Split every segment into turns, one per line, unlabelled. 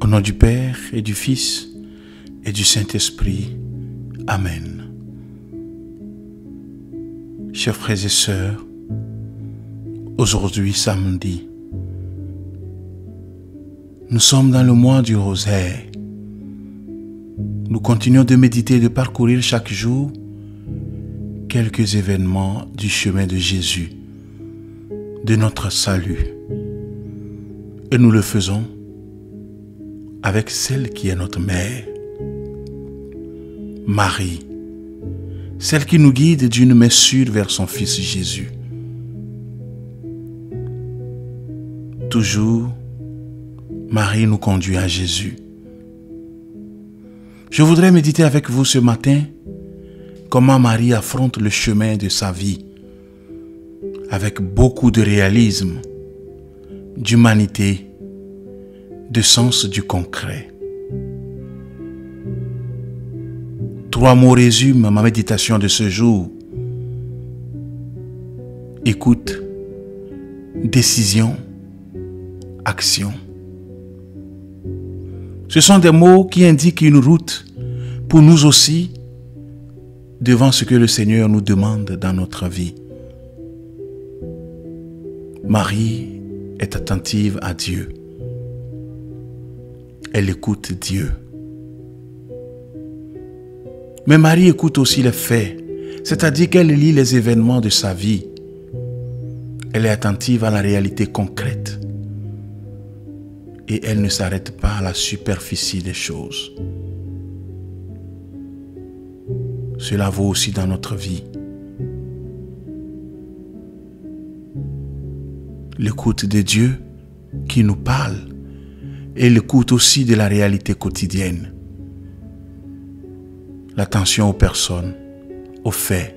nom du Père et du Fils et du Saint-Esprit. Amen. Chers frères et sœurs, aujourd'hui samedi, nous sommes dans le mois du rosaire. Nous continuons de méditer et de parcourir chaque jour quelques événements du chemin de Jésus, de notre salut. Et nous le faisons avec celle qui est notre mère, Marie, celle qui nous guide d'une main sûre vers son Fils Jésus. Toujours, Marie nous conduit à Jésus. Je voudrais méditer avec vous ce matin comment Marie affronte le chemin de sa vie avec beaucoup de réalisme, d'humanité, de sens du concret. 3 mots résument ma méditation de ce jour. Écoute, décision, action. Ce sont des mots qui indiquent une route pour nous aussi devant ce que le Seigneur nous demande dans notre vie. Marie est attentive à Dieu. Elle écoute Dieu. Mais Marie écoute aussi les faits, c'est-à-dire qu'elle lit les événements de sa vie. Elle est attentive à la réalité concrète. Et elle ne s'arrête pas à la superficie des choses. Cela vaut aussi dans notre vie. L'écoute de Dieu qui nous parle et l'écoute aussi de la réalité quotidienne. L'attention aux personnes, aux faits.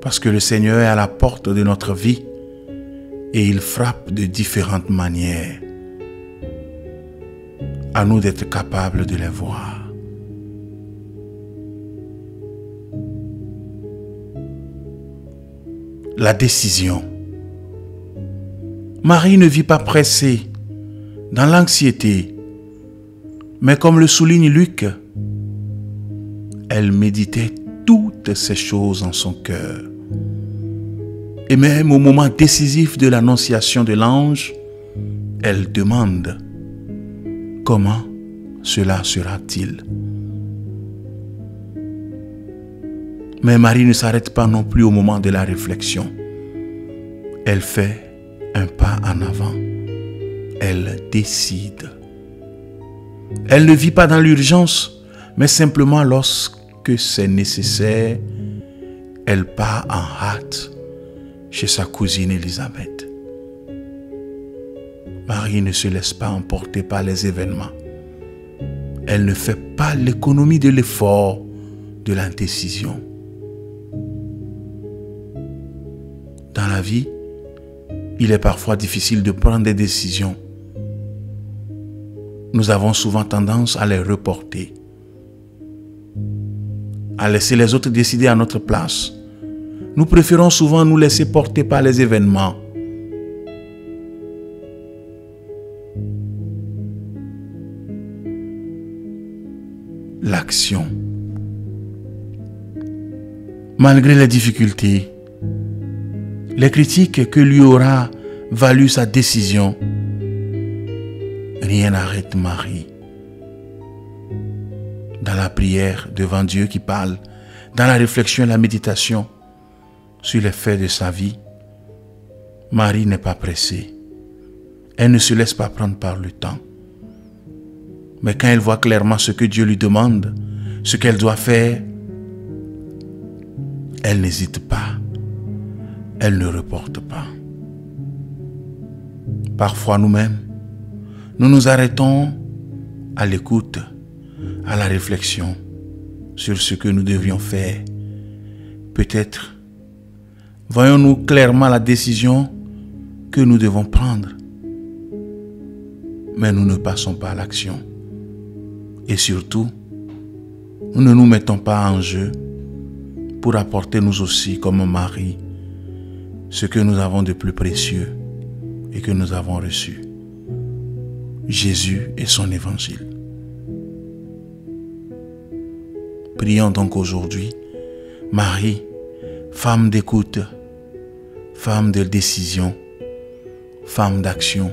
Parce que le Seigneur est à la porte de notre vie et il frappe de différentes manières. À nous d'être capables de les voir. La décision. Marie ne vit pas pressée, dans l'anxiété, mais comme le souligne Luc, elle méditait toutes ces choses en son cœur. Et même au moment décisif de l'annonciation de l'ange, elle demande: comment cela sera-t-il? Mais Marie ne s'arrête pas non plus au moment de la réflexion. Elle fait un pas en avant. Elle décide. Elle ne vit pas dans l'urgence, mais simplement lorsque c'est nécessaire, elle part en hâte chez sa cousine Élisabeth. Marie ne se laisse pas emporter par les événements. Elle ne fait pas l'économie de l'effort, de l'indécision. Dans la vie, il est parfois difficile de prendre des décisions. Nous avons souvent tendance à les reporter, à laisser les autres décider à notre place. Nous préférons souvent nous laisser porter par les événements. L'action. Malgré les difficultés, les critiques que lui aura valu sa décision, rien n'arrête Marie. Dans la prière devant Dieu qui parle, dans la réflexion et la méditation sur les faits de sa vie, Marie n'est pas pressée. Elle ne se laisse pas prendre par le temps. Mais quand elle voit clairement ce que Dieu lui demande, ce qu'elle doit faire, elle n'hésite pas. Elle ne reporte pas. Parfois nous-mêmes, nous nous arrêtons à l'écoute, à la réflexion sur ce que nous devrions faire. Peut-être voyons-nous clairement la décision que nous devons prendre, mais nous ne passons pas à l'action. Et surtout, nous ne nous mettons pas en jeu pour apporter nous aussi comme Marie ce que nous avons de plus précieux et que nous avons reçu. Jésus et son évangile. Prions donc aujourd'hui, Marie, femme d'écoute, femme de décision, femme d'action,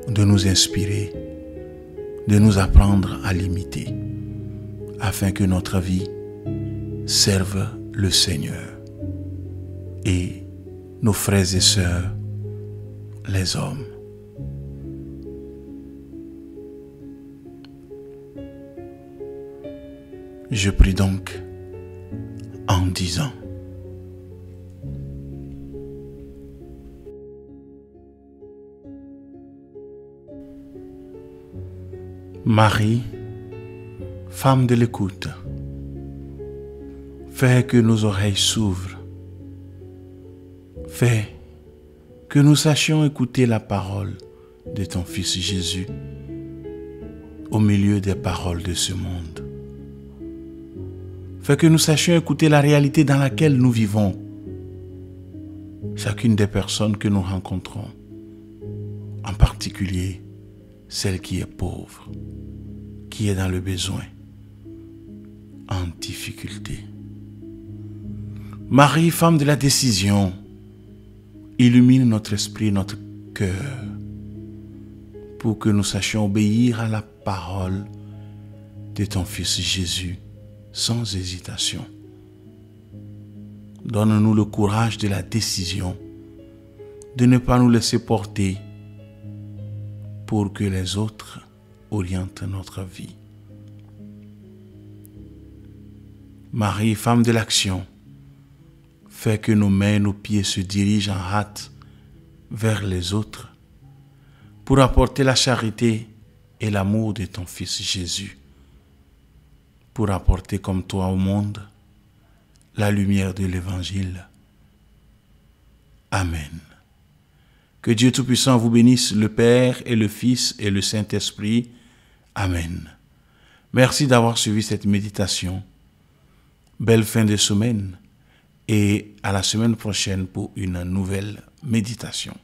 de nous inspirer, de nous apprendre à l'imiter, afin que notre vie serve le Seigneur et nos frères et sœurs, les hommes. Je prie donc en disant: Marie, femme de l'écoute, fais que nos oreilles s'ouvrent, fais que nous sachions écouter la parole de ton Fils Jésus au milieu des paroles de ce monde. Fais que nous sachions écouter la réalité dans laquelle nous vivons, chacune des personnes que nous rencontrons, en particulier celle qui est pauvre, qui est dans le besoin, en difficulté. Marie, femme de la décision, illumine notre esprit, notre cœur, pour que nous sachions obéir à la parole de ton Fils Jésus sans hésitation. Donne-nous le courage de la décision, de ne pas nous laisser porter pour que les autres orientent notre vie. Marie, femme de l'action, fais que nos mains et nos pieds se dirigent en hâte vers les autres pour apporter la charité et l'amour de ton Fils Jésus, pour apporter comme toi au monde la lumière de l'Évangile. Amen. Que Dieu Tout-Puissant vous bénisse, le Père et le Fils et le Saint-Esprit. Amen. Merci d'avoir suivi cette méditation. Belle fin de semaine et à la semaine prochaine pour une nouvelle méditation.